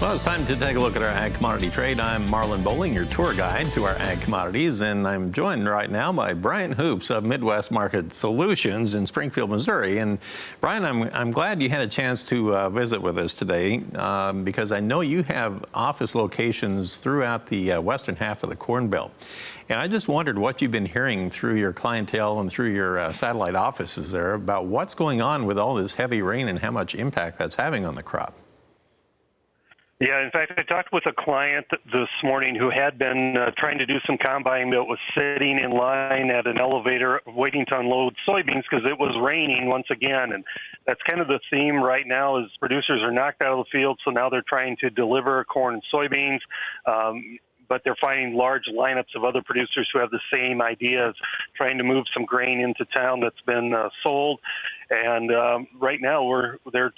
Well, it's time to take a look at our ag commodity trade. I'm Marlon Bowling, your tour guide to our ag commodities, and I'm joined right now by Brian Hoops of Midwest Market Solutions in Springfield, Missouri. And Brian, I'm glad you had a chance to visit with us today because I know you have office locations throughout the western half of the Corn Belt. And I just wondered what you've been hearing through your clientele and through your satellite offices there about what's going on with all this heavy rain and how much impact that's having on the crop. Yeah, in fact, I talked with a client this morning who had been trying to do some combine that was sitting in line at an elevator waiting to unload soybeans because it was raining once again. And that's kind of the theme right now is producers are knocked out of the field, so now they're trying to deliver corn and soybeans. But they're finding large lineups of other producers who have the same ideas, trying to move some grain into town that's been sold. And right now they're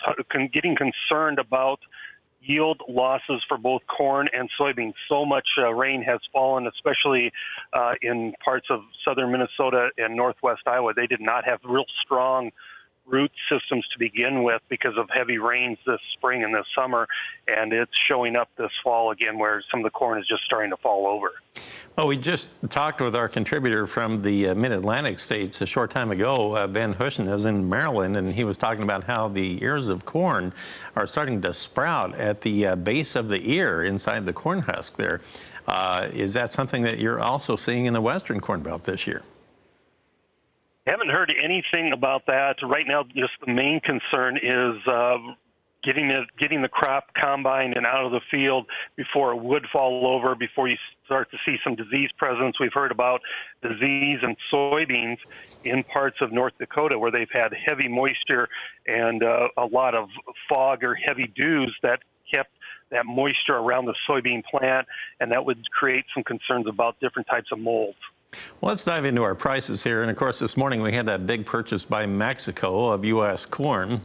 getting concerned about yield losses for both corn and soybeans. So much rain has fallen, especially in parts of southern Minnesota and northwest Iowa. They did not have real strong root systems to begin with because of heavy rains this spring and this summer, and it's showing up this fall again where some of the corn is just starting to fall over. Well, we just talked with our contributor from the Mid-Atlantic states a short time ago, Ben Hushen, is in Maryland, and he was talking about how the ears of corn are starting to sprout at the base of the ear inside the corn husk there. Is that something that you're also seeing in the western Corn Belt this year? Haven't heard anything about that. Right now, just the main concern is getting the crop combined and out of the field before it would fall over, before you start to see some disease presence. We've heard about disease in soybeans in parts of North Dakota where they've had heavy moisture and a lot of fog or heavy dews that kept that moisture around the soybean plant, and that would create some concerns about different types of molds. Well, let's dive into our prices here. And of course, this morning we had that big purchase by Mexico of U.S. corn.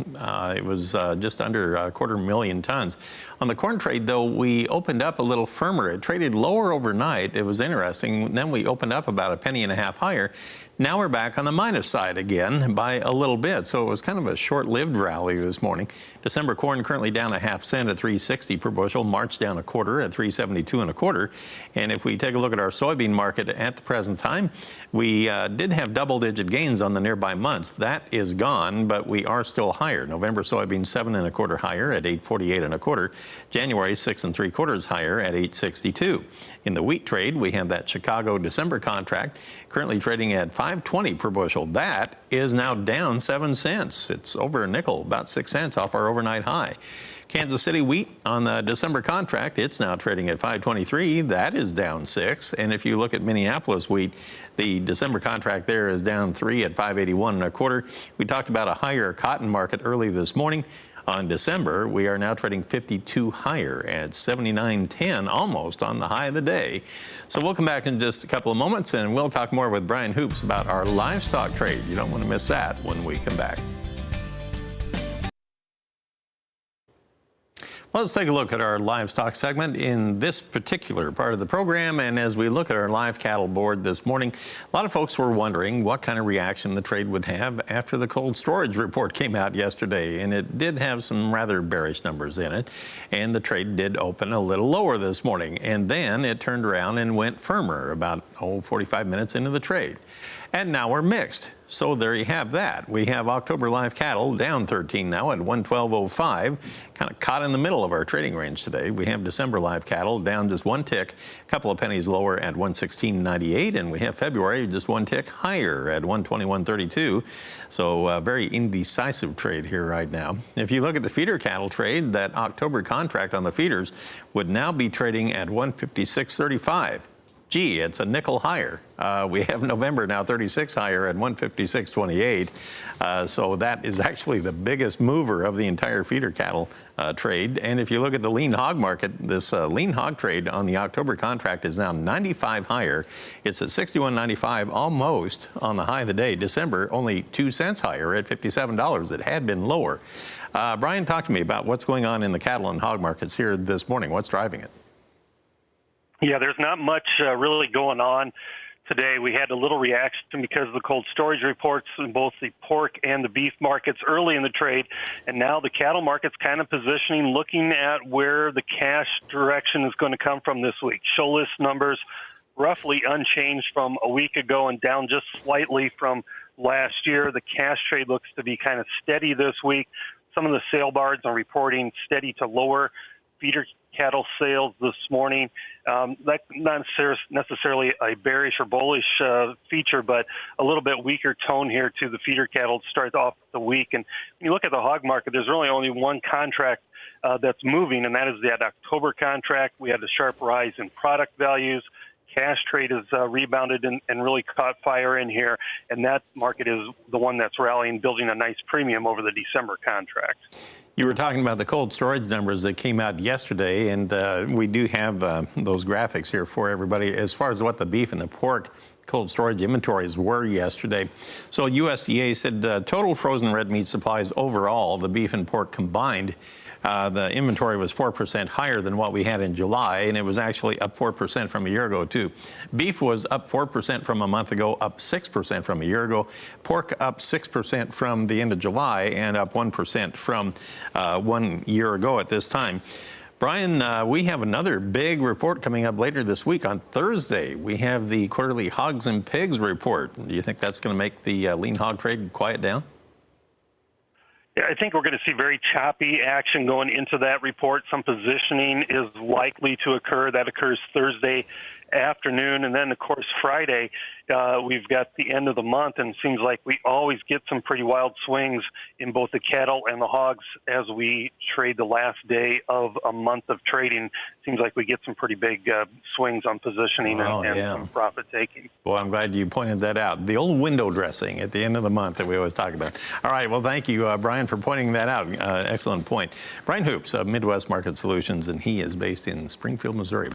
It was just under 250,000 tons. On the corn trade, though, we opened up a little firmer. It traded lower overnight. It was interesting. Then we opened up about 1.5 pennies higher. Now we're back on the minus side again by a little bit. So it was kind of a short-lived rally this morning. December corn currently down 0.5 cents at $3.60 per bushel. March down 1/4 at $3.72 1/4. And if we take a look at our soybean market at the present time, we did have double-digit gains on the nearby months. That is gone, but we are still higher. November soybeans 7 1/4 higher at 8.48 1/4. January 6 3/4 higher at 8.62. In the wheat trade, we have that Chicago December contract currently trading at $5.20 per bushel. That is now down 7 cents. It's over a nickel, about 6 cents off our overnight high. Kansas City wheat on the December contract, it's now trading at $5.23. That is down 6. And if you look at Minneapolis wheat, the December contract there is down 3 at $5.81 1/4. We talked about a higher cotton market early this morning. On December, we are now trading 52 higher at 79.10, almost on the high of the day. So we'll come back in just a couple of moments, and we'll talk more with Brian Hoops about our livestock trade. You don't want to miss that when we come back. Well, let's take a look at our livestock segment in this particular part of the program. And as we look at our live cattle board this morning, a lot of folks were wondering what kind of reaction the trade would have after the cold storage report came out yesterday. And it did have some rather bearish numbers in it. And the trade did open a little lower this morning. And then it turned around and went firmer about 45 minutes into the trade. And now we're mixed. So there you have that. We have October live cattle down 13 now at 112.05, kind of caught in the middle of our trading range today. We have December live cattle down just 1 tick, a couple of pennies lower at 116.98, and we have February just 1 tick higher at 121.32. So a very indecisive trade here right now. If you look at the feeder cattle trade, that October contract on the feeders would now be trading at 156.35. Gee, it's a nickel higher. We have November now 36 higher at 156.28. So that is actually the biggest mover of the entire feeder cattle trade. And if you look at the lean hog market, this lean hog trade on the October contract is now 95 higher. It's at 61.95, almost on the high of the day. December only 2 cents higher at $57. It had been lower. Brian, talk to me about what's going on in the cattle and hog markets here this morning. What's driving it? Yeah, there's not much really going on today. We had a little reaction because of the cold storage reports in both the pork and the beef markets early in the trade, and now the cattle market's kind of positioning, looking at where the cash direction is going to come from this week. Show list numbers roughly unchanged from a week ago and down just slightly from last year. The cash trade looks to be kind of steady this week. Some of the sale bards are reporting steady to lower feeder cattle sales this morning. That's not necessarily a bearish or bullish feature, but a little bit weaker tone here to the feeder cattle to start off the week. And when you look at the hog market, there's really only one contract that's moving, and that is that October contract. We had a sharp rise in product values. Cash trade has rebounded and really caught fire in here, and that market is the one that's rallying, building a nice premium over the December contract. You were talking about the cold storage numbers that came out yesterday, and we do have those graphics here for everybody as far as what the beef and the pork cold storage inventories were yesterday. So USDA said total frozen red meat supplies overall, the beef and pork combined, the inventory was 4% higher than what we had in July, and it was actually up 4% from a year ago, too. Beef was up 4% from a month ago, up 6% from a year ago. Pork up 6% from the end of July and up 1% from 1 year ago at this time. Brian, we have another big report coming up later this week. On Thursday, we have the quarterly hogs and pigs report. Do you think that's going to make the lean hog trade quiet down? Yeah, I think we're going to see very choppy action going into that report. Some positioning is likely to occur. That occurs Thursday afternoon. And then, of course, Friday, we've got the end of the month, and it seems like we always get some pretty wild swings in both the cattle and the hogs as we trade the last day of a month of trading. Seems like we get some pretty big swings on positioning and some profit taking. Well, I'm glad you pointed that out. The old window dressing at the end of the month that we always talk about. All right, well, thank you, Brian, for pointing that out. Excellent point. Brian Hoops of Midwest Market Solutions, and he is based in Springfield, Missouri.